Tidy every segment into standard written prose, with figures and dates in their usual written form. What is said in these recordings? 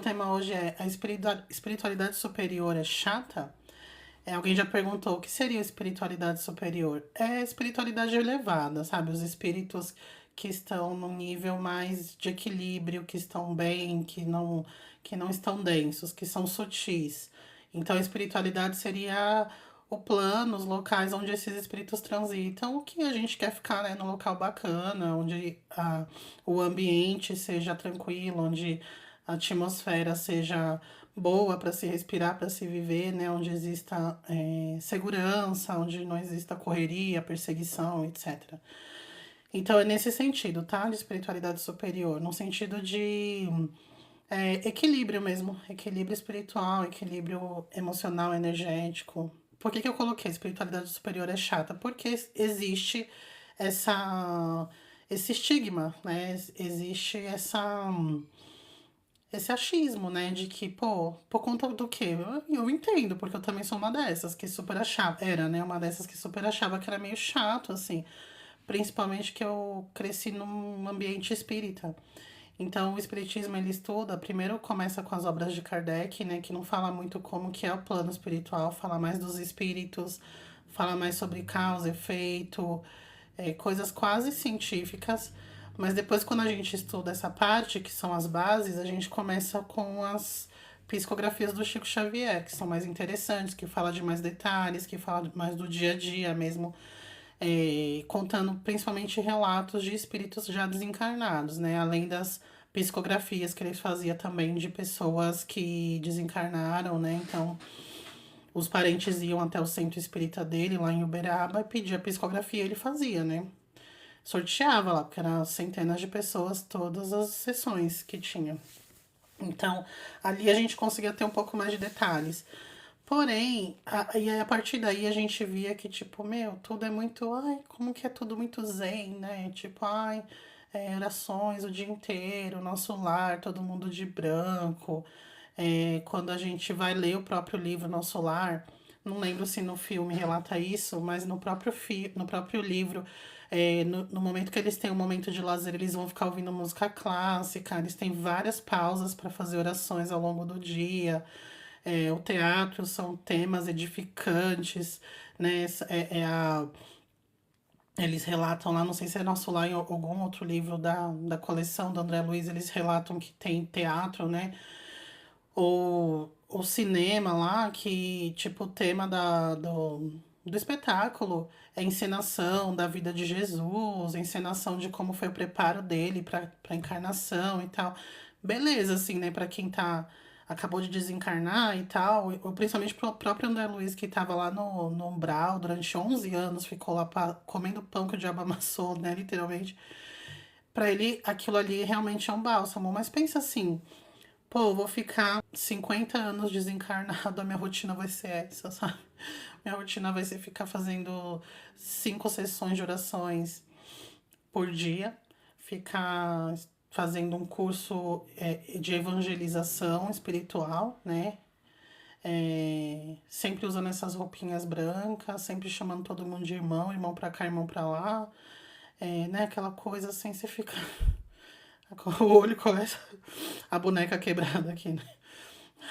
O tema hoje é a espiritualidade superior é chata? Alguém já perguntou o que seria espiritualidade superior? É espiritualidade elevada, sabe? Os espíritos que estão num nível mais de equilíbrio, que estão bem, que não estão densos, que são sutis. Então, a espiritualidade seria o plano, os locais onde esses espíritos transitam, o que a gente quer ficar, né, num local bacana, onde o ambiente seja tranquilo, onde a atmosfera seja boa para se respirar, para se viver, né? Onde exista segurança, onde não exista correria, perseguição, etc. Então é nesse sentido, tá? De espiritualidade superior, no sentido de equilíbrio mesmo, equilíbrio espiritual, equilíbrio emocional, energético. Por que eu coloquei espiritualidade superior é chata? Porque existe essa, esse estigma, né? Existe esse achismo, né? De que, pô, por conta do quê? Eu entendo, porque eu também sou uma dessas que super achava. Era, né? Uma dessas que super achava que era meio chato, assim. Principalmente que eu cresci num ambiente espírita. Então, o espiritismo, ele estuda, primeiro começa com as obras de Kardec, né? Que não fala muito como que é o plano espiritual, fala mais dos espíritos, fala mais sobre causa, efeito, coisas quase científicas. Mas depois, quando a gente estuda essa parte, que são as bases, a gente começa com as psicografias do Chico Xavier, que são mais interessantes, que fala de mais detalhes, que fala mais do dia a dia mesmo, contando principalmente relatos de espíritos já desencarnados, né? Além das psicografias que ele fazia também de pessoas que desencarnaram, né? Então, os parentes iam até o centro espírita dele, lá em Uberaba, e pedia a psicografia, ele fazia, né? Sorteava lá, porque eram centenas de pessoas, todas as sessões que tinha. Então, ali a gente conseguia ter um pouco mais de detalhes. Porém, e aí a partir daí a gente via que, tipo, meu, tudo é muito. Ai, como que é tudo muito zen, né? Tipo, ai, orações o dia inteiro, nosso lar, todo mundo de branco. Quando a gente vai ler o próprio livro Nosso Lar, não lembro se no filme relata isso, mas no próprio livro, no momento que eles têm um momento de lazer, eles vão ficar ouvindo música clássica, eles têm várias pausas para fazer orações ao longo do dia. O teatro são temas edificantes, né? Eles relatam lá, não sei se é Nosso Lar em algum outro livro da coleção do André Luiz, eles relatam que tem teatro, né? O cinema lá, que tipo, o tema do espetáculo é a encenação da vida de Jesus, a encenação de como foi o preparo dele para a encarnação e tal. Beleza, assim, né, para quem acabou de desencarnar e tal, ou principalmente pro próprio André Luiz, que tava lá no umbral durante 11 anos, ficou lá comendo pão que o diabo amassou, né, literalmente. Pra ele, aquilo ali realmente é um bálsamo. Mas pensa assim, pô, eu vou ficar 50 anos desencarnado, a minha rotina vai ser essa, sabe? Minha rotina vai ser ficar fazendo 5 sessões de orações por dia, ficar fazendo um curso de evangelização espiritual, né? Sempre usando essas roupinhas brancas, sempre chamando todo mundo de irmão, irmão pra cá, irmão pra lá. Né? Aquela coisa assim, você fica. O olho começa. A boneca quebrada aqui, né?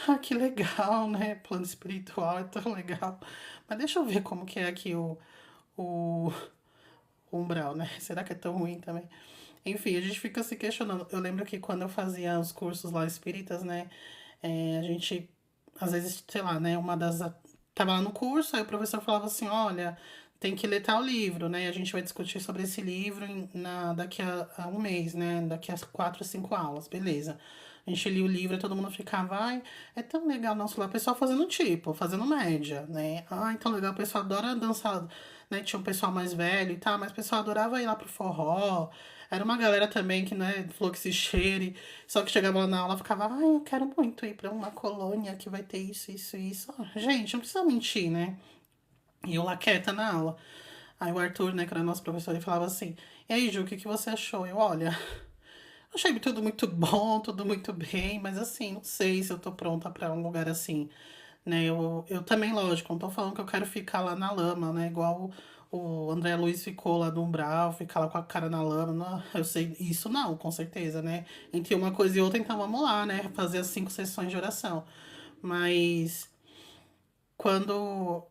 Ah, que legal, né? Plano espiritual é tão legal. Mas deixa eu ver como que é aqui o umbral, né? Será que é tão ruim também? Enfim, a gente fica se questionando. Eu lembro que quando eu fazia os cursos lá espíritas, né? A gente, às vezes, sei lá, né? Tava lá no curso, aí o professor falava assim: olha, tem que ler tal livro, né? A gente vai discutir sobre esse livro daqui a um mês, né? Daqui a 4, 5 aulas, beleza. A gente lia o livro e todo mundo ficava, ai, é tão legal nosso lá, o pessoal fazendo tipo, fazendo média, né? Ai, tão legal, o pessoal adora dançar, né? Tinha um pessoal mais velho e tal, mas o pessoal adorava ir lá pro forró. Era uma galera também que, né, falou que se cheire, só que chegava lá na aula e ficava, ai, eu quero muito ir pra uma colônia que vai ter isso, isso, isso. Gente, não precisa mentir, né? E eu lá quieta na aula. Aí o Arthur, né, que era nosso professor, ele falava assim, e aí, Ju, o que, que você achou? Eu, olha, achei tudo muito bom, tudo muito bem, mas assim, não sei se eu tô pronta pra um lugar assim, né? Eu também, lógico, não tô falando que eu quero ficar lá na lama, né? Igual o André Luiz ficou lá no umbral, ficar lá com a cara na lama. Não, eu sei, isso não, com certeza, né? Entre uma coisa e outra, então vamos lá, né? Fazer as 5 sessões de oração. Mas quando.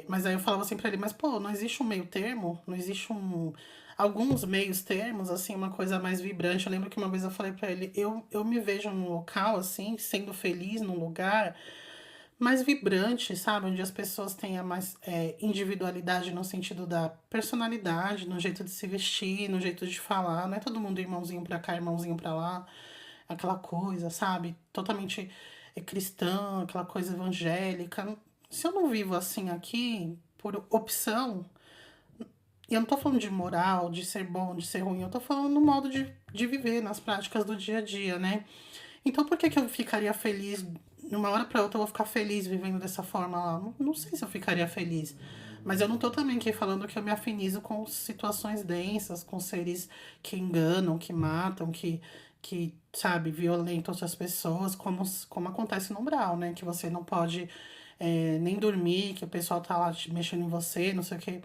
Mas aí eu falava assim pra ele, mas pô, não existe um meio termo? Não existe um. Alguns meios termos, assim, uma coisa mais vibrante. Eu lembro que uma vez eu falei pra ele, eu me vejo num local, assim, sendo feliz num lugar mais vibrante, sabe? Onde as pessoas tenham mais individualidade no sentido da personalidade, no jeito de se vestir, no jeito de falar. Não é todo mundo irmãozinho pra cá, irmãozinho pra lá. Aquela coisa, sabe? Totalmente cristã, aquela coisa evangélica. Se eu não vivo assim aqui, por opção, e eu não tô falando de moral, de ser bom, de ser ruim, eu tô falando no modo de viver, nas práticas do dia a dia, né? Então por que que eu ficaria feliz, de uma hora pra outra eu vou ficar feliz vivendo dessa forma lá? Não sei se eu ficaria feliz. Mas eu não tô também aqui falando que eu me afinizo com situações densas, com seres que enganam, que matam, que sabe, violentam outras pessoas, como acontece no Umbral, né? Que você não pode nem dormir, que o pessoal tá lá mexendo em você, não sei o quê.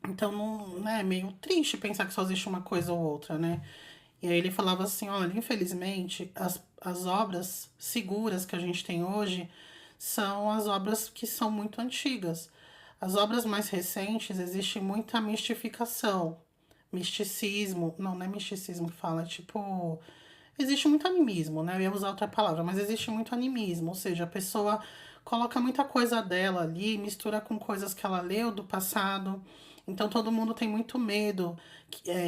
Então, não, né, é meio triste pensar que só existe uma coisa ou outra, né? E aí ele falava assim, olha, infelizmente, as obras seguras que a gente tem hoje são as obras que são muito antigas. As obras mais recentes, existe muita mistificação, misticismo, não é misticismo que fala, é tipo, existe muito animismo, né? Eu ia usar outra palavra, mas existe muito animismo, ou seja, a pessoa coloca muita coisa dela ali, mistura com coisas que ela leu do passado. Então todo mundo tem muito medo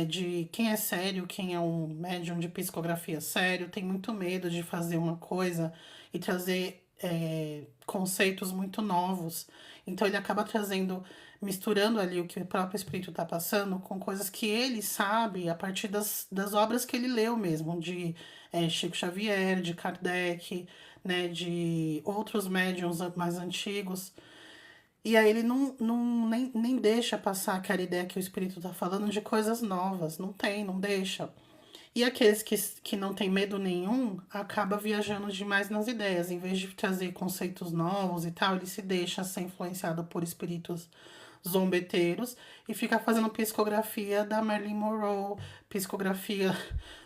de quem é sério, quem é um médium de psicografia sério, tem muito medo de fazer uma coisa e trazer conceitos muito novos. Então ele acaba trazendo, misturando ali o que o próprio espírito está passando com coisas que ele sabe a partir das obras que ele leu mesmo, de Chico Xavier, de Kardec, né, de outros médiums mais antigos. E aí ele nem deixa passar aquela ideia que o espírito está falando de coisas novas. Não tem, não deixa. E aqueles que não tem medo nenhum, acaba viajando demais nas ideias. Em vez de trazer conceitos novos e tal, ele se deixa ser influenciado por espíritos zombeteiros e fica fazendo psicografia da Marilyn Monroe, psicografia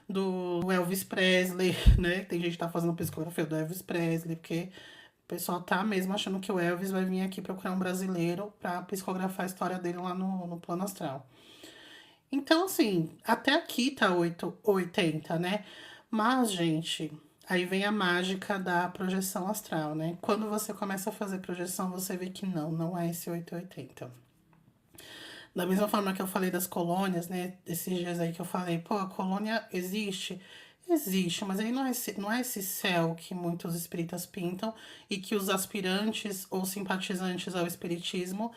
do Elvis Presley, né? Tem gente que tá fazendo psicografia do Elvis Presley, porque o pessoal tá mesmo achando que o Elvis vai vir aqui procurar um brasileiro pra psicografar a história dele lá no plano astral. Então, assim, até aqui tá 80, né? Mas, gente, aí vem a mágica da projeção astral, né? Quando você começa a fazer projeção, você vê que não é esse 880. Da mesma forma que eu falei das colônias, né? Esses dias aí que eu falei, pô, a colônia existe? Existe, mas aí não é esse céu que muitos espíritas pintam e que os aspirantes ou simpatizantes ao espiritismo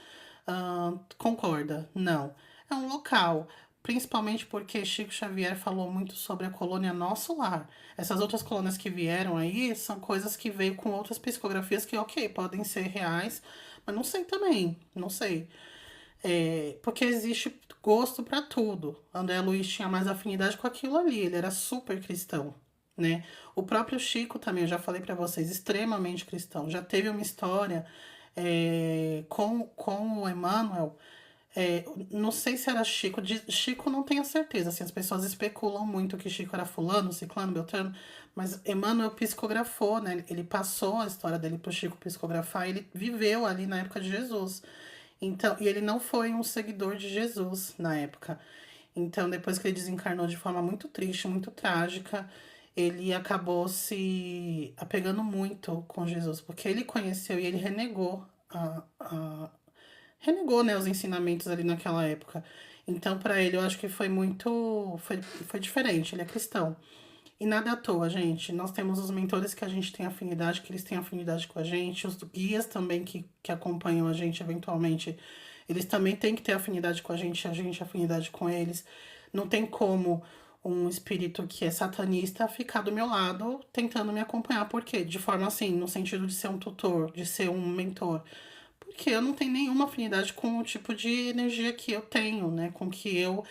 concorda. Não. É um local. Principalmente porque Chico Xavier falou muito sobre a colônia Nosso Lar. Essas outras colônias que vieram aí são coisas que veio com outras psicografias que, ok, podem ser reais, mas não sei também, não sei. Porque existe gosto para tudo. André Luiz tinha mais afinidade com aquilo ali, ele era super cristão, né? O próprio Chico também, eu já falei para vocês, extremamente cristão. Já teve uma história com o Emmanuel, não sei se era Chico, Chico não tenho certeza, assim, as pessoas especulam muito que Chico era fulano, ciclano, beltrano, mas Emmanuel psicografou, né? Ele passou a história dele pro Chico psicografar, ele viveu ali na época de Jesus. Então, e ele não foi um seguidor de Jesus na época. Então, depois que ele desencarnou de forma muito triste, muito trágica, ele acabou se apegando muito com Jesus, porque ele conheceu e ele renegou, né, os ensinamentos ali naquela época. Então, para ele, eu acho que foi diferente. Ele é cristão. E nada à toa, gente. Nós temos os mentores que a gente tem afinidade, que eles têm afinidade com a gente, os guias também que acompanham a gente eventualmente, eles também têm que ter afinidade com a gente afinidade com eles. Não tem como um espírito que é satanista ficar do meu lado tentando me acompanhar. Por quê? De forma assim, no sentido de ser um tutor, de ser um mentor. Porque eu não tenho nenhuma afinidade com o tipo de energia que eu tenho, né? Com que eu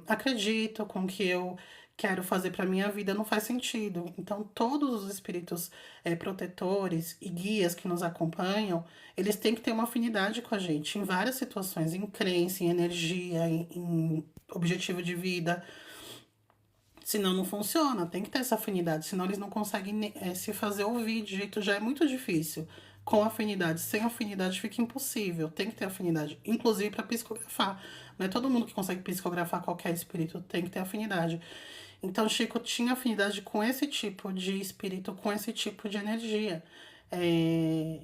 acredito, com que eu quero fazer para minha vida, não faz sentido. Então, todos os espíritos protetores e guias que nos acompanham, eles têm que ter uma afinidade com a gente em várias situações, em crença, em energia, em objetivo de vida. Senão não funciona, tem que ter essa afinidade, senão eles não conseguem se fazer ouvir de jeito, já é muito difícil. Com afinidade, sem afinidade fica impossível, tem que ter afinidade, inclusive para psicografar. Não é todo mundo que consegue psicografar qualquer espírito, tem que ter afinidade. Então, Chico tinha afinidade com esse tipo de espírito, com esse tipo de energia.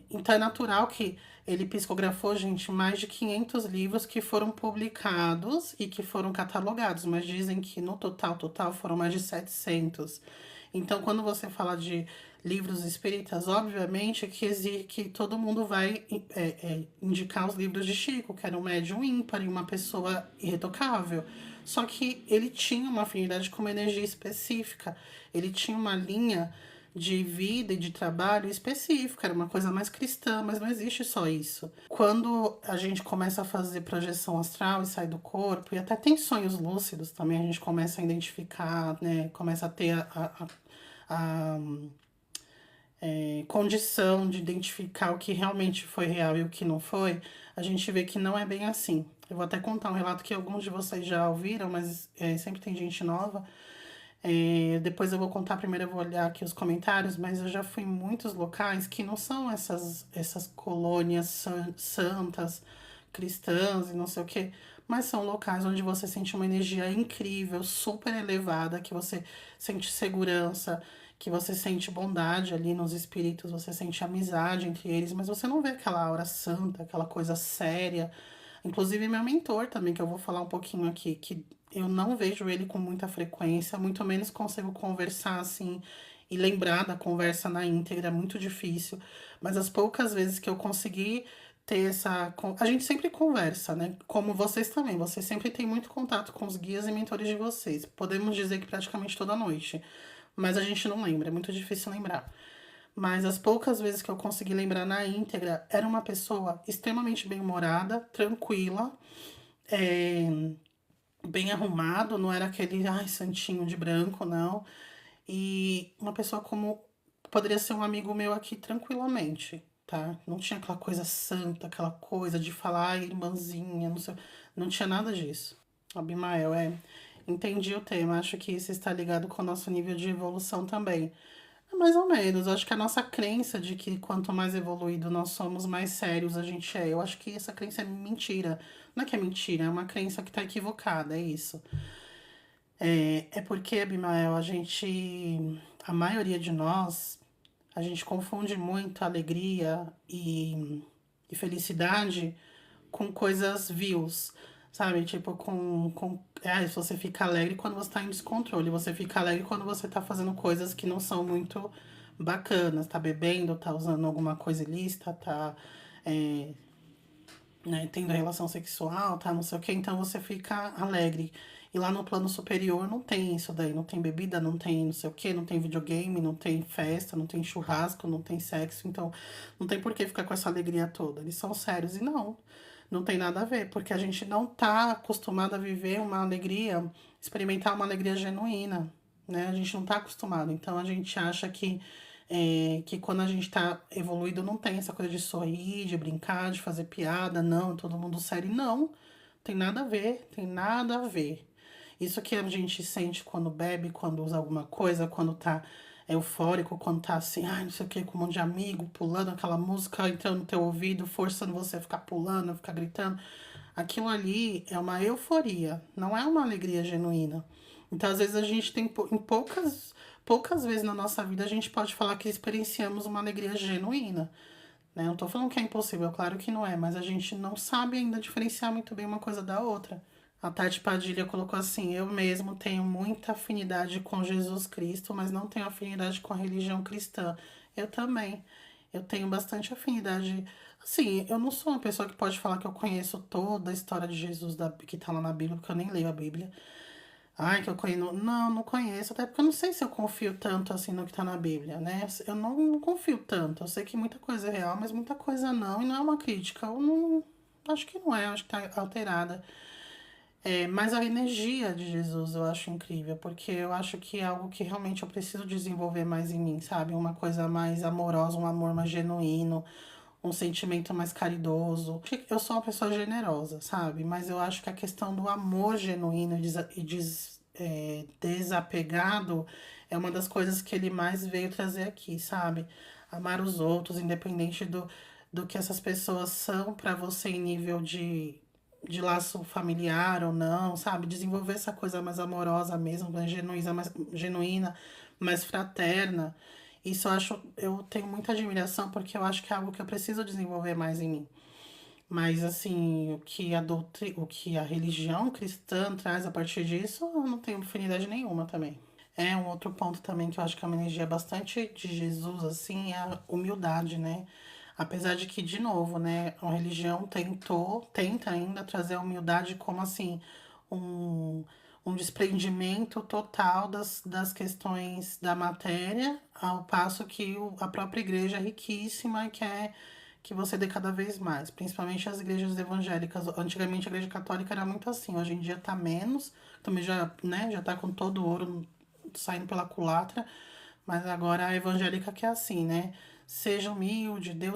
Então, é natural que ele psicografou, gente, mais de 500 livros que foram publicados e que foram catalogados, mas dizem que no total, foram mais de 700. Então, quando você fala de livros espíritas, obviamente que todo mundo vai indicar os livros de Chico, que era um médium ímpar e uma pessoa irretocável. Só que ele tinha uma afinidade com uma energia específica, ele tinha uma linha de vida e de trabalho específica, era uma coisa mais cristã, mas não existe só isso. Quando a gente começa a fazer projeção astral e sai do corpo, e até tem sonhos lúcidos também, a gente começa a identificar, né, começa a ter a condição de identificar o que realmente foi real e o que não foi, a gente vê que não é bem assim. Eu vou até contar um relato que alguns de vocês já ouviram, mas sempre tem gente nova. Depois eu vou contar, primeiro eu vou olhar aqui os comentários, mas eu já fui em muitos locais que não são essas colônias santas, cristãs e não sei o quê, mas são locais onde você sente uma energia incrível, super elevada, que você sente segurança, que você sente bondade ali nos espíritos, você sente amizade entre eles, mas você não vê aquela aura santa, aquela coisa séria. Inclusive, meu mentor também, que eu vou falar um pouquinho aqui, que eu não vejo ele com muita frequência, muito menos consigo conversar assim e lembrar da conversa na íntegra, é muito difícil. Mas as poucas vezes que eu consegui ter essa. A gente sempre conversa, né? Como vocês também, vocês sempre têm muito contato com os guias e mentores de vocês. Podemos dizer que praticamente toda noite. Mas a gente não lembra, é muito difícil lembrar. Mas as poucas vezes que eu consegui lembrar na íntegra, era uma pessoa extremamente bem-humorada, tranquila, é, bem arrumado, não era aquele, ai, santinho de branco, não. E uma pessoa como poderia ser um amigo meu aqui tranquilamente, tá? Não tinha aquela coisa santa, aquela coisa de falar, ai, irmãzinha, não sei. Não tinha nada disso. Abimael, entendi o tema, acho que isso está ligado com o nosso nível de evolução também. É mais ou menos. Eu acho que a nossa crença de que quanto mais evoluído nós somos, mais sérios a gente é. Eu acho que essa crença é mentira. Não é que é mentira, é uma crença que está equivocada, é isso. É porque, Abimael, a gente. A maioria de nós, a gente confunde muito alegria e felicidade com coisas views, sabe? Tipo, você fica alegre quando você tá em descontrole, você fica alegre quando você tá fazendo coisas que não são muito bacanas, tá bebendo, tá usando alguma coisa ilícita, tá, é, né, tendo relação sexual, tá, não sei o que, então você fica alegre. E lá no plano superior não tem isso daí, não tem bebida, não tem não sei o que, não tem videogame, não tem festa, não tem churrasco, não tem sexo, então não tem por que ficar com essa alegria toda. Eles são sérios e não tem nada a ver, porque a gente não tá acostumado a viver uma alegria, experimentar uma alegria genuína, né? A gente não tá acostumado, então a gente acha que quando a gente tá evoluído não tem essa coisa de sorrir, de brincar, de fazer piada, não, todo mundo sério, não. Tem nada a ver, tem nada a ver. Isso que a gente sente quando bebe, quando usa alguma coisa, quando tá eufórico, quando tá assim, ai, não sei o que, com um monte de amigo, pulando aquela música, entrando no teu ouvido, forçando você a ficar pulando, a ficar gritando. Aquilo ali é uma euforia, não é uma alegria genuína. Então, às vezes, a gente tem, em poucas vezes na nossa vida, a gente pode falar que experienciamos uma alegria genuína. Né? Não tô falando que é impossível, claro que não é, mas a gente não sabe ainda diferenciar muito bem uma coisa da outra. A Tati Padilha colocou assim: eu mesmo tenho muita afinidade com Jesus Cristo, mas não tenho afinidade com a religião cristã. Eu também. Eu tenho bastante afinidade. Assim, eu não sou uma pessoa que pode falar que eu conheço toda a história de Jesus que tá lá na Bíblia, porque eu nem leio a Bíblia. Ai, que eu conheço. Não, não conheço, até porque eu não sei se eu confio tanto assim no que tá na Bíblia, né? Eu não confio tanto. Eu sei que muita coisa é real, mas muita coisa não, e não é uma crítica. Eu não. Acho que não é, acho que tá alterada. Mas a energia de Jesus eu acho incrível, porque eu acho que é algo que realmente eu preciso desenvolver mais em mim, sabe? Uma coisa mais amorosa, um amor mais genuíno, um sentimento mais caridoso. Eu sou uma pessoa generosa, sabe? Mas eu acho que a questão do amor genuíno e desapegado é uma das coisas que ele mais veio trazer aqui, sabe? Amar os outros, independente do que essas pessoas são para você em nível de laço familiar ou não, sabe? Desenvolver essa coisa mais amorosa mesmo, mais genuína, mais fraterna. Isso eu tenho muita admiração porque eu acho que é algo que eu preciso desenvolver mais em mim. Mas assim, o que a religião cristã traz a partir disso, eu não tenho afinidade nenhuma também. É um outro ponto também que eu acho que é uma energia bastante de Jesus, assim, é a humildade, né? Apesar de que, de novo, né, a religião tenta ainda trazer a humildade como assim, um, um desprendimento total das questões da matéria, ao passo que a própria igreja é riquíssima e quer que você dê cada vez mais, principalmente as igrejas evangélicas. Antigamente a igreja católica era muito assim, hoje em dia tá menos, também já, né, já tá com todo o ouro saindo pela culatra, mas agora a evangélica que é assim, né? Seja humilde, dê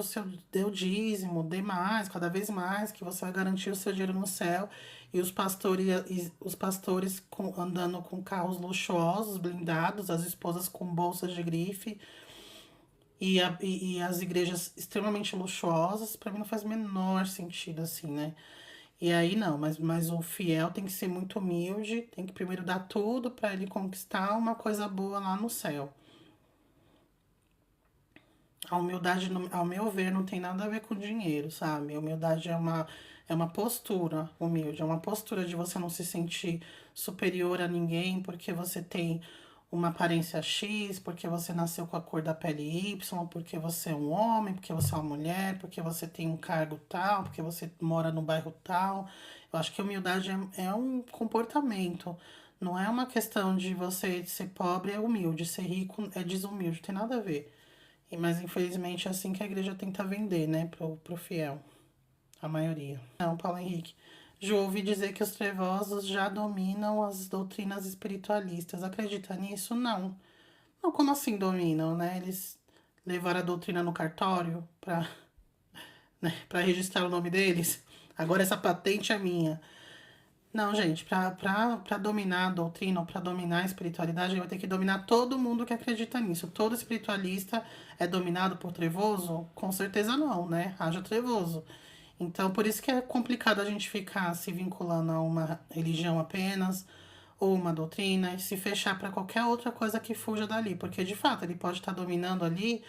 o dízimo, dê mais, cada vez mais, que você vai garantir o seu dinheiro no céu. Os pastores andando com carros luxuosos, blindados, as esposas com bolsas de grife e as igrejas extremamente luxuosas, pra mim não faz o menor sentido assim, né? E aí não, mas o fiel tem que ser muito humilde, tem que primeiro dar tudo para ele conquistar uma coisa boa lá no céu. A humildade, ao meu ver, não tem nada a ver com dinheiro, sabe? A humildade é uma postura humilde, é uma postura de você não se sentir superior a ninguém porque você tem uma aparência X, porque você nasceu com a cor da pele Y, porque você é um homem, porque você é uma mulher, porque você tem um cargo tal, porque você mora no bairro tal. Eu acho que humildade é um comportamento. Não é uma questão de você ser pobre é humilde, ser rico é desumilde, tem nada a ver. Mas infelizmente é assim que a igreja tenta vender, né, pro fiel, a maioria. Não, Paulo Henrique. Ju, ouvi dizer que os trevosos já dominam as doutrinas espiritualistas. Acredita nisso? Não. Não, como assim dominam, né? Eles levaram a doutrina no cartório para, né, para registrar o nome deles. Agora essa patente é minha. Não, gente, pra dominar a doutrina ou pra dominar a espiritualidade, vai ter que dominar todo mundo que acredita nisso. Todo espiritualista é dominado por trevoso? Com certeza não, né? Haja trevoso. Então, por isso que é complicado a gente ficar se vinculando a uma religião apenas, ou uma doutrina, e se fechar para qualquer outra coisa que fuja dali. Porque, de fato, ele pode estar dominando ali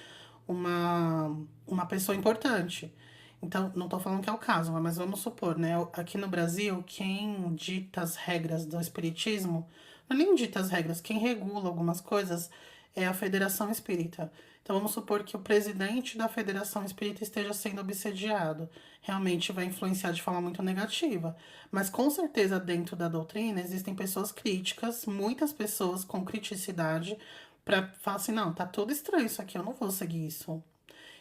uma pessoa importante. Então, não estou falando que é o caso, mas vamos supor, né? Aqui no Brasil, quem dita as regras do espiritismo, não é nem dita as regras, quem regula algumas coisas é a Federação Espírita. Então, vamos supor que o presidente da Federação Espírita esteja sendo obsediado. Realmente vai influenciar de forma muito negativa. Mas, com certeza, dentro da doutrina, existem pessoas críticas, muitas pessoas com criticidade, para falar assim: não, tá tudo estranho isso aqui, eu não vou seguir isso.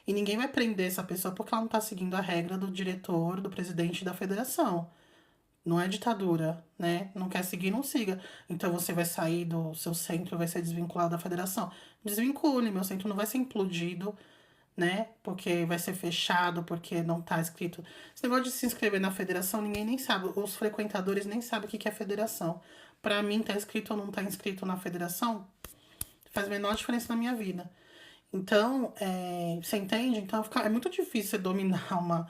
E ninguém vai prender essa pessoa porque ela não tá seguindo a regra do diretor, do presidente da federação. Não é ditadura, né? Não quer seguir, não siga. Então você vai sair do seu centro, vai ser desvinculado da federação. Desvincule, meu centro não vai ser implodido, né? Porque vai ser fechado, porque não tá escrito. Esse negócio de se inscrever na federação, ninguém nem sabe. Os frequentadores nem sabem o que é federação. Pra mim, tá escrito ou não tá inscrito na federação, faz a menor diferença na minha vida. Então, você entende? Então é muito difícil você dominar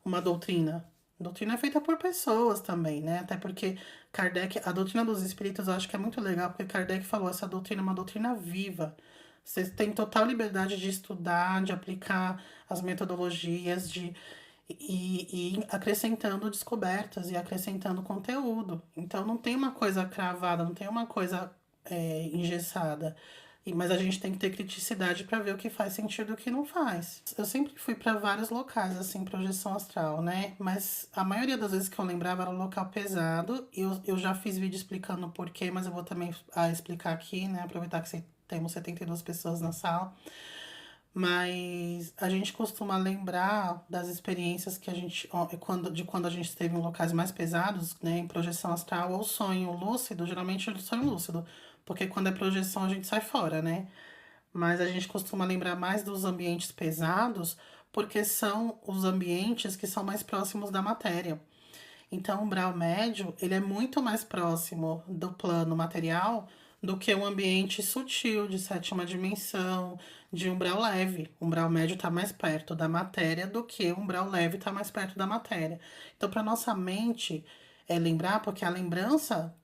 uma doutrina. A doutrina é feita por pessoas também, né? Até porque Kardec, a doutrina dos espíritos eu acho que é muito legal, porque Kardec falou, essa doutrina é uma doutrina viva. Você tem total liberdade de estudar, de aplicar as metodologias, e acrescentando descobertas e acrescentando conteúdo. Então não tem uma coisa cravada, não tem uma coisa engessada. Mas a gente tem que ter criticidade para ver o que faz sentido e o que não faz. Eu sempre fui para vários locais, assim, projeção astral, né? Mas a maioria das vezes que eu lembrava era um local pesado. Eu já fiz vídeo explicando o porquê, mas eu vou também explicar aqui, né? Aproveitar que temos 72 pessoas na sala. Mas a gente costuma lembrar das experiências que a gente, quando a gente esteve em locais mais pesados, né, em projeção astral ou sonho lúcido, geralmente é sonho lúcido, porque quando é projeção a gente sai fora, né? Mas a gente costuma lembrar mais dos ambientes pesados, porque são os ambientes que são mais próximos da matéria. Então, o umbral médio, ele é muito mais próximo do plano material do que um ambiente sutil de sétima dimensão, de umbral leve. O umbral médio está mais perto da matéria do que o umbral leve está mais perto da matéria. Então, para nossa mente lembrar, porque a lembrança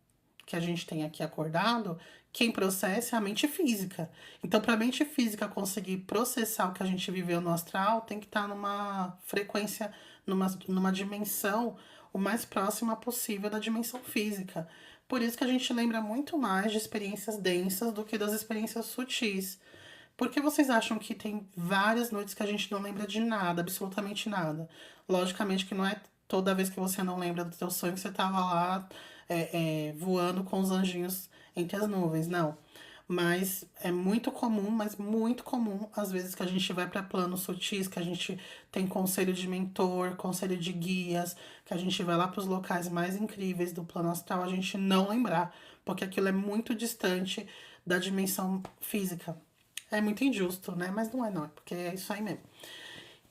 que a gente tem aqui acordado, quem processa é a mente física. Então, para a mente física conseguir processar o que a gente viveu no astral, tem que estar numa frequência, numa dimensão o mais próxima possível da dimensão física. Por isso que a gente lembra muito mais de experiências densas do que das experiências sutis. Por que vocês acham que tem várias noites que a gente não lembra de nada, absolutamente nada? Logicamente que não é toda vez que você não lembra do teu sonho que você estava lá voando com os anjinhos entre as nuvens, não. Mas é muito comum, mas muito comum, às vezes que a gente vai para planos sutis, que a gente tem conselho de mentor, conselho de guias, que a gente vai lá para os locais mais incríveis do plano astral, a gente não lembrar, porque aquilo é muito distante da dimensão física. É muito injusto, né? Mas não é, não, porque é isso aí mesmo.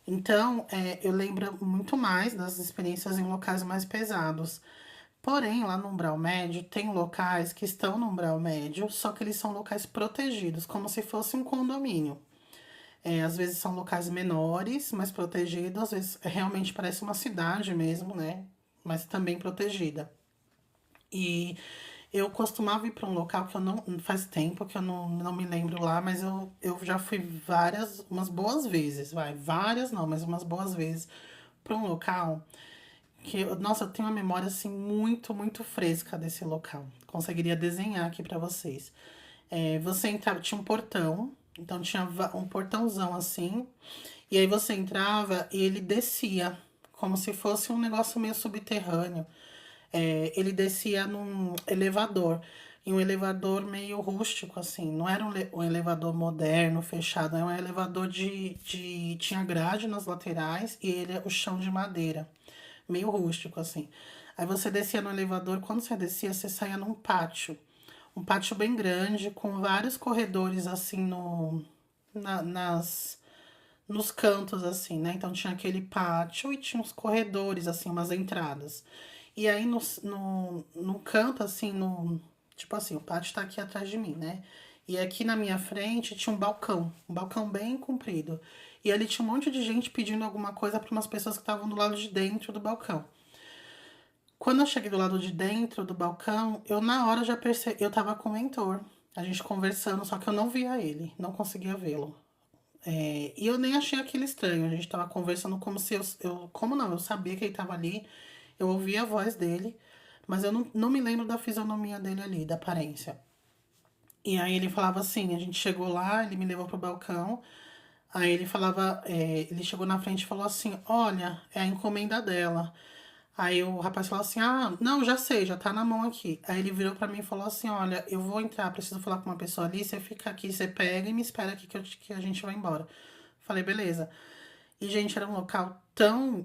Então, eu lembro muito mais das experiências em locais mais pesados. Porém, lá no umbral médio, tem locais que estão no umbral médio, só que eles são locais protegidos, como se fosse um condomínio. Às vezes são locais menores, mas protegidos, às vezes realmente parece uma cidade mesmo, né? Mas também protegida. E eu costumava ir para um local que eu não. Faz tempo que eu não me lembro lá, mas eu já fui umas boas vezes, vai. Várias não, mas umas boas vezes para um local que, nossa, eu tenho uma memória assim muito, muito fresca desse local. Conseguiria desenhar aqui para vocês. Você entrava, tinha um portão, então tinha um portãozão assim, e aí você entrava e ele descia, como se fosse um negócio meio subterrâneo. Ele descia num elevador, e um elevador meio rústico, assim, não era um elevador moderno, fechado, era um elevador tinha grade nas laterais e ele o chão de madeira, meio rústico, assim. Aí você descia no elevador, quando você descia, você saía num pátio. Um pátio bem grande, com vários corredores, assim, nas, nos cantos, assim, né? Então tinha aquele pátio e tinha uns corredores, assim, umas entradas. E aí no canto, assim, tipo assim, o pátio tá aqui atrás de mim, né? E aqui na minha frente tinha um balcão bem comprido. E ali tinha um monte de gente pedindo alguma coisa para umas pessoas que estavam do lado de dentro do balcão. Quando eu cheguei do lado de dentro do balcão, eu na hora já percebi, eu tava com o mentor, a gente conversando, só que eu não via ele, não conseguia vê-lo. E eu nem achei aquilo estranho. A gente tava conversando como se como não, eu sabia que ele tava ali, eu ouvia a voz dele, mas eu não me lembro da fisionomia dele ali, da aparência. E aí ele falava assim, a gente chegou lá, ele me levou pro balcão, aí ele falava, ele chegou na frente e falou assim, olha, é a encomenda dela. Aí o rapaz falou assim, ah, não, já sei, já tá na mão aqui. Aí ele virou pra mim e falou assim, olha, eu vou entrar, preciso falar com uma pessoa ali, você fica aqui, você pega e me espera aqui que a gente vai embora. Falei, beleza. E, gente, era um local tão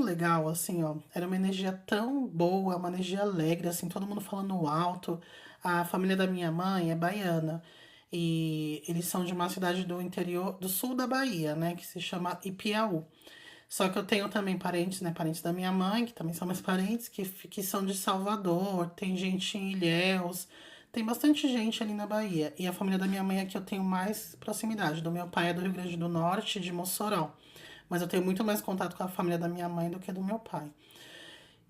legal, assim, ó. Era uma energia tão boa, uma energia alegre, assim, todo mundo falando alto. A família da minha mãe é baiana. E eles são de uma cidade do interior, do sul da Bahia, né? Que se chama Ipiaú. Só que eu tenho também parentes, né? Parentes da minha mãe, que também são meus parentes, que são de Salvador. Tem gente em Ilhéus. Tem bastante gente ali na Bahia. E a família da minha mãe é que eu tenho mais proximidade. Do meu pai é do Rio Grande do Norte, de Mossoró. Mas eu tenho muito mais contato com a família da minha mãe do que do meu pai.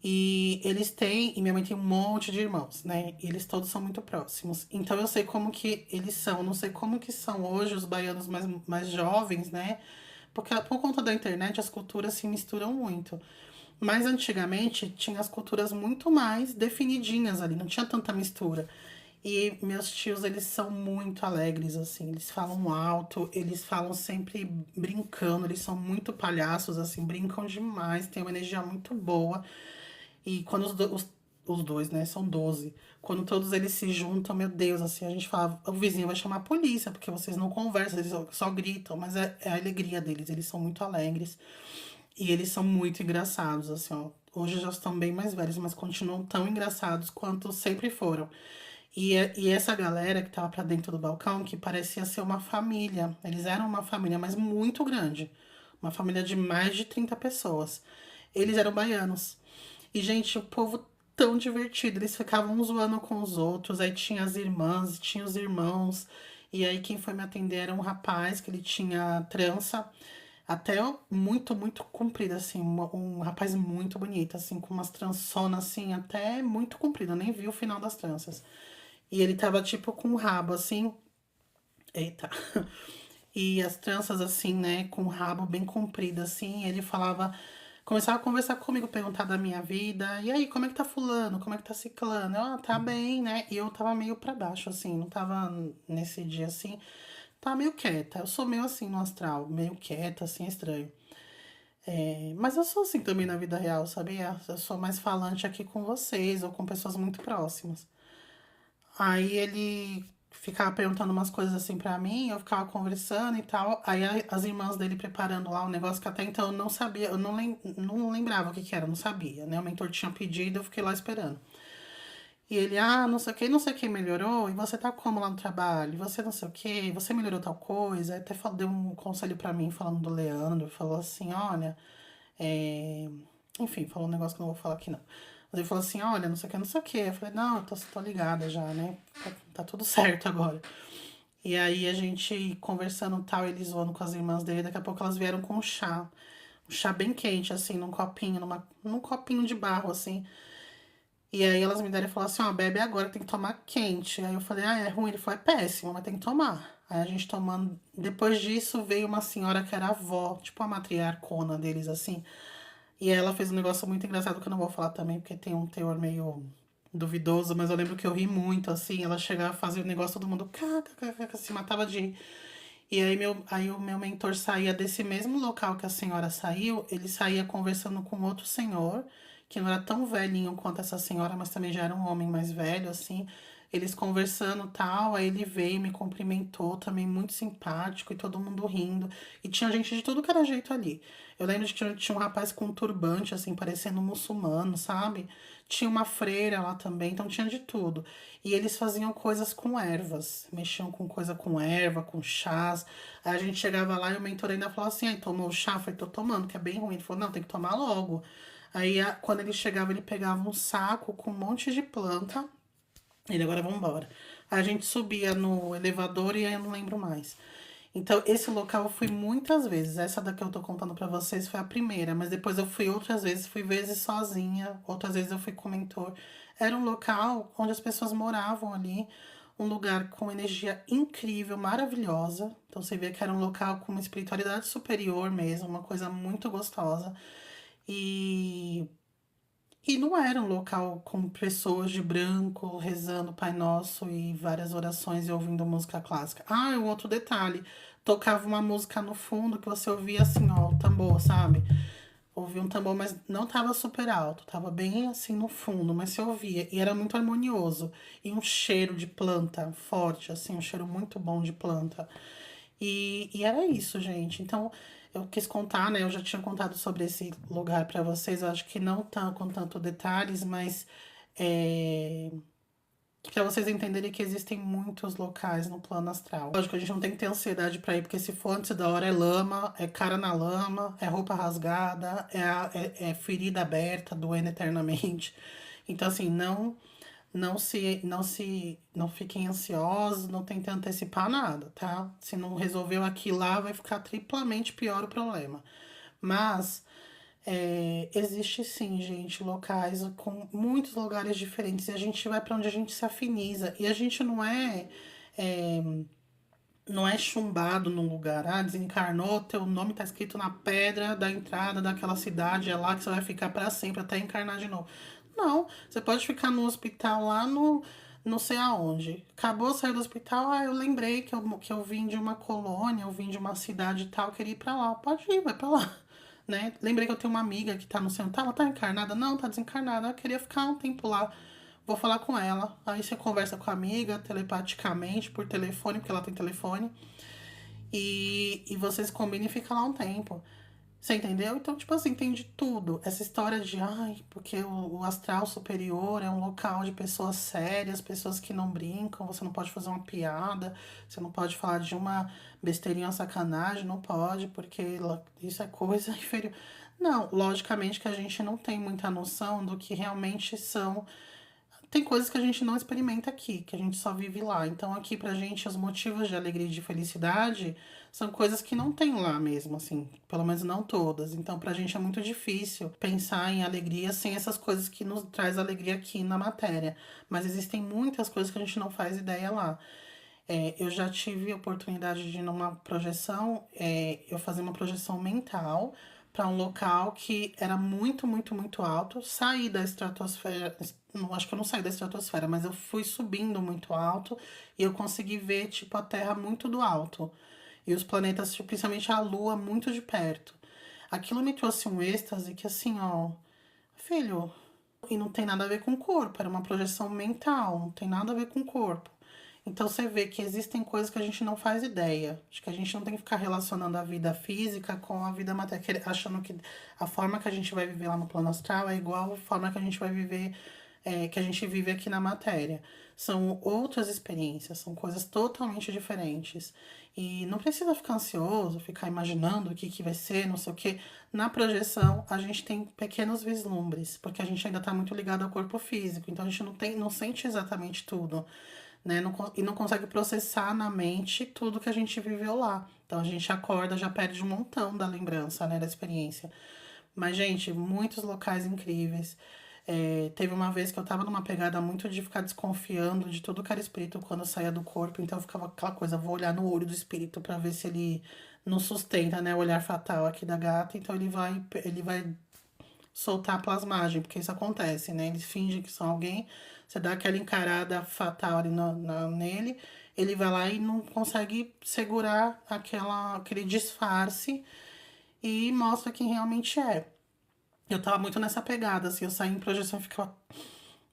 E eles têm, e minha mãe tem um monte de irmãos, né? E eles todos são muito próximos. Então eu sei como que eles são, não sei como que são hoje os baianos mais jovens, né? Porque por conta da internet as culturas se misturam muito. Mas antigamente tinha as culturas muito mais definidinhas ali, não tinha tanta mistura. E meus tios, eles são muito alegres, assim, eles falam alto, eles falam sempre brincando, eles são muito palhaços, assim, brincam demais, tem uma energia muito boa. E quando os dois, né? São 12. Quando todos eles se juntam, meu Deus, assim, a gente fala, o vizinho vai chamar a polícia, porque vocês não conversam, eles só gritam, mas é a alegria deles, eles são muito alegres e eles são muito engraçados, assim, ó. Hoje já estão bem mais velhos, mas continuam tão engraçados quanto sempre foram. E essa galera que tava pra dentro do balcão, que parecia ser uma família, eles eram uma família, mas muito grande. Uma família de mais de 30 pessoas. Eles eram baianos. E, gente, o povo tão divertido. Eles ficavam uns zoando com os outros. Aí tinha as irmãs, tinha os irmãos. E aí quem foi me atender era um rapaz que ele tinha trança. Até muito, muito comprida, assim. Um rapaz muito bonito, assim, com umas trançonas, assim, até muito comprido. Eu nem vi o final das tranças. E ele tava, tipo, com o rabo, assim. Eita. E as tranças, assim, né, com o rabo bem comprido, assim. Ele falava, começava a conversar comigo, perguntar da minha vida. E aí, como é que tá fulano? Como é que tá ciclano? Eu, tá bem, né? E eu tava meio pra baixo, assim, não tava nesse dia, assim. Tava meio quieta. Eu sou meio assim no astral, meio quieta, assim, estranho. É, mas eu sou assim também na vida real, sabia? Eu sou mais falante aqui com vocês ou com pessoas muito próximas. Aí ele ficava perguntando umas coisas assim pra mim, eu ficava conversando e tal. Aí as irmãs dele preparando lá um negócio que até então eu não sabia, eu não lembrava o que que era, não sabia, né? O mentor tinha pedido, eu fiquei lá esperando. E ele, não sei o que, não sei o que melhorou, e você tá como lá no trabalho? E você não sei o que, você melhorou tal coisa? Aí até deu um conselho pra mim falando do Leandro, falou assim, olha, é... enfim, falou um negócio que eu não vou falar aqui não. Mas ele falou assim, olha, não sei o que, não sei o que. Eu falei, não, eu tô ligada já, né? Tá tudo certo agora. E aí a gente conversando tal, ele zoando com as irmãs dele, daqui a pouco elas vieram com um chá. Um chá bem quente, assim, num copinho, num copinho de barro, assim. E aí elas me deram e falaram assim, ó, bebe agora, tem que tomar quente. Aí eu falei, é ruim? Ele falou, é péssimo, mas tem que tomar. Aí a gente tomando. Depois disso veio uma senhora que era avó, tipo a matriarcona deles, assim. E ela fez um negócio muito engraçado que eu não vou falar também, porque tem um teor meio duvidoso, mas eu lembro que eu ri muito, assim. Ela chegava a fazer o negócio, todo mundo se matava de rir. E aí o meu mentor saía desse mesmo local que a senhora saiu, ele saía conversando com outro senhor, que não era tão velhinho quanto essa senhora, mas também já era um homem mais velho, assim. Eles conversando e tal, aí ele veio, me cumprimentou, também muito simpático, e todo mundo rindo. E tinha gente de tudo que era jeito ali. Eu lembro de que tinha um rapaz com um turbante, assim, parecendo um muçulmano, sabe? Tinha uma freira lá também, então tinha de tudo. E eles faziam coisas com ervas, mexiam com coisa com erva, com chás. Aí a gente chegava lá e o mentor ainda falava assim: aí tomou o chá? Eu falei, tô tomando, que é bem ruim. Ele falou: não, tem que tomar logo. Aí quando ele chegava, ele pegava um saco com um monte de planta. Ele agora vamos embora. Aí a gente subia no elevador e aí eu não lembro mais. Então, esse local eu fui muitas vezes. Essa daqui eu tô contando pra vocês foi a primeira, mas depois eu fui outras vezes, fui vezes sozinha, outras vezes eu fui com mentor. Era um local onde as pessoas moravam ali, um lugar com energia incrível, maravilhosa. Então você vê que era um local com uma espiritualidade superior mesmo, uma coisa muito gostosa. E não era um local com pessoas de branco rezando Pai Nosso e várias orações e ouvindo música clássica. Um outro detalhe. Tocava uma música no fundo que você ouvia assim, ó, o tambor, sabe? Ouvia um tambor, mas não tava super alto, tava bem assim no fundo, mas se ouvia. E era muito harmonioso. E um cheiro de planta forte, assim, um cheiro muito bom de planta. E era isso, gente. Então, eu quis contar, né? Eu já tinha contado sobre esse lugar pra vocês, eu acho que não tão com tanto detalhes, mas é, para vocês entenderem que existem muitos locais no plano astral. Lógico, a gente não tem que ter ansiedade pra ir, porque se for antes da hora é lama, é cara na lama, é roupa rasgada, é ferida aberta, doendo eternamente. Então, assim, não fiquem ansiosos, não tentem antecipar nada, tá? Se não resolveu aqui lá, vai ficar triplamente pior o problema. Mas existe sim, gente, locais com muitos lugares diferentes e a gente vai para onde a gente se afiniza. E a gente é, não é chumbado num lugar, desencarnou, teu nome tá escrito na pedra da entrada daquela cidade, é lá que você vai ficar para sempre até encarnar de novo. Não, você pode ficar no hospital lá no não sei aonde. Acabou, saiu do hospital, eu lembrei que eu vim de uma colônia, eu vim de uma cidade e tal, queria ir pra lá. Pode ir, vai pra lá. né? Lembrei que eu tenho uma amiga que tá no centro, ela tá encarnada? Não, tá desencarnada. Eu queria ficar um tempo lá. Vou falar com ela. Aí você conversa com a amiga telepaticamente, por telefone, porque ela tem telefone. E vocês combinam e ficam lá um tempo. Você entendeu? Então, tipo assim, tem de tudo. Essa história de, ai, porque o astral superior é um local de pessoas sérias, pessoas que não brincam, você não pode fazer uma piada, você não pode falar de uma besteirinha, uma sacanagem, não pode, porque isso é coisa inferior. Não, logicamente que a gente não tem muita noção do que realmente são. Tem coisas que a gente não experimenta aqui, que a gente só vive lá. Então, aqui pra gente, os motivos de alegria e de felicidade são coisas que não tem lá mesmo, assim. Pelo menos não todas. Então, pra gente é muito difícil pensar em alegria sem essas coisas que nos traz alegria aqui na matéria. Mas existem muitas coisas que a gente não faz ideia lá. Eu já tive a oportunidade de ir numa projeção, eu fazer uma projeção mental para um local que era muito, muito, muito alto. Saí da estratosfera, não, acho que eu não saí da estratosfera, mas eu fui subindo muito alto e eu consegui ver, tipo, a Terra muito do alto. E os planetas, tipo, principalmente a Lua, muito de perto. Aquilo me trouxe um êxtase que, assim, ó, filho, e não tem nada a ver com o corpo, era uma projeção mental, não tem nada a ver com o corpo. Então você vê que existem coisas que a gente não faz ideia. Acho que a gente não tem que ficar relacionando a vida física com a vida material, achando que a forma que a gente vai viver lá no plano astral é igual a forma que a gente vai viver, que a gente vive aqui na matéria. São outras experiências, são coisas totalmente diferentes. E não precisa ficar ansioso, ficar imaginando o que, que vai ser, não sei o quê. Na projeção, a gente tem pequenos vislumbres, porque a gente ainda está muito ligado ao corpo físico, então a gente não sente exatamente tudo, né? E não consegue processar na mente tudo que a gente viveu lá. Então a gente acorda, já perde um montão da lembrança, né, da experiência. Mas, gente, muitos locais incríveis. Teve uma vez que eu tava numa pegada muito de ficar desconfiando de tudo que era espírito quando eu saía do corpo, então eu ficava aquela coisa, vou olhar no olho do espírito pra ver se ele não sustenta, né, o olhar fatal aqui da gata, então ele vai soltar a plasmagem, porque isso acontece, né? Eles fingem que são alguém, você dá aquela encarada fatal ali nele, ele vai lá e não consegue segurar aquele disfarce e mostra quem realmente é. Eu tava muito nessa pegada, assim, eu saí em projeção e ficava,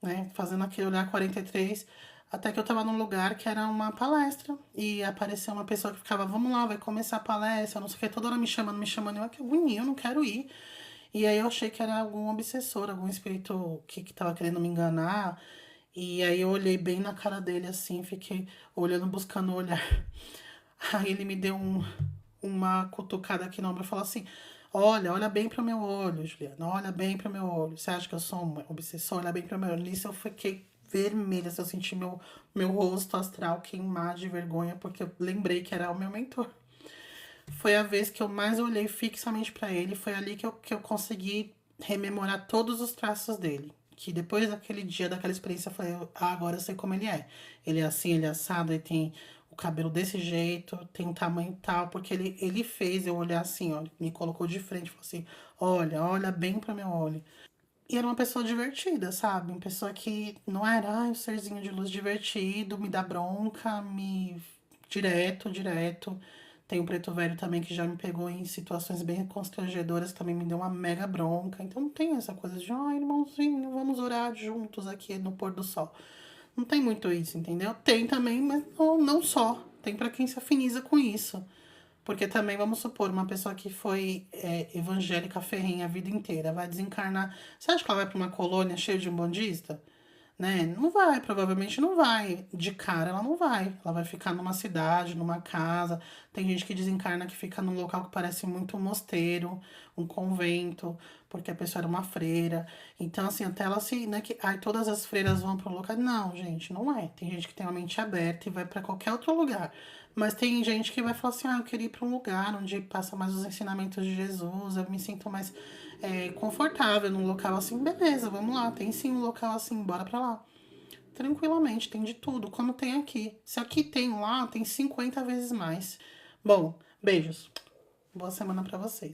né, fazendo aquele olhar 43, até que eu tava num lugar que era uma palestra, e apareceu uma pessoa que ficava, vamos lá, vai começar a palestra, não sei o que, toda hora me chamando, eu, que agonia, eu não quero ir. E aí eu achei que era algum obsessor, algum espírito que tava querendo me enganar, e aí eu olhei bem na cara dele, assim, fiquei olhando, buscando o olhar. Aí ele me deu uma cutucada aqui no ombro e falou assim: olha bem pro meu olho, Juliana, olha bem pro meu olho. Você acha que eu sou um obsessor? Olha bem pro meu olho. Nisso eu fiquei vermelha, assim, eu senti meu rosto astral queimar de vergonha, porque eu lembrei que era o meu mentor. Foi a vez que eu mais olhei fixamente pra ele, foi ali que eu consegui rememorar todos os traços dele. Que depois daquele dia, daquela experiência, eu falei, ah, agora eu sei como ele é. Ele é assim, ele é assado, ele tem o cabelo desse jeito, tem um tamanho tal, porque ele fez eu olhar assim, ó, me colocou de frente e falou assim, olha bem pro meu olho. E era uma pessoa divertida, sabe? Uma pessoa que não era, ai, um serzinho de luz divertido, me dá bronca, me... direto. Tem o Preto Velho também que já me pegou em situações bem constrangedoras, também me deu uma mega bronca. Então não tem essa coisa de, ai, irmãozinho, vamos orar juntos aqui no pôr do sol. Não tem muito isso, entendeu? Tem também, mas não só. Tem pra quem se afiniza com isso. Porque também, vamos supor, uma pessoa que foi evangélica ferrenha a vida inteira, vai desencarnar. Você acha que ela vai pra uma colônia cheia de umbandista? Né? Não vai, provavelmente não vai. De cara ela não vai. Ela vai ficar numa cidade, numa casa. Tem gente que desencarna que fica num local que parece muito um mosteiro, um convento, porque a pessoa era uma freira. Então, assim, até ela se, né, que ai, todas as freiras vão para um lugar. Não, gente, não é. Tem gente que tem a mente aberta e vai para qualquer outro lugar. Mas tem gente que vai falar assim: ah, eu queria ir para um lugar onde passa mais os ensinamentos de Jesus, eu me sinto mais confortável num local assim, beleza, vamos lá, tem sim um local assim, bora pra lá. Tranquilamente, tem de tudo, como tem aqui. Se aqui tem lá, tem 50 vezes mais. Bom, beijos. Boa semana pra vocês.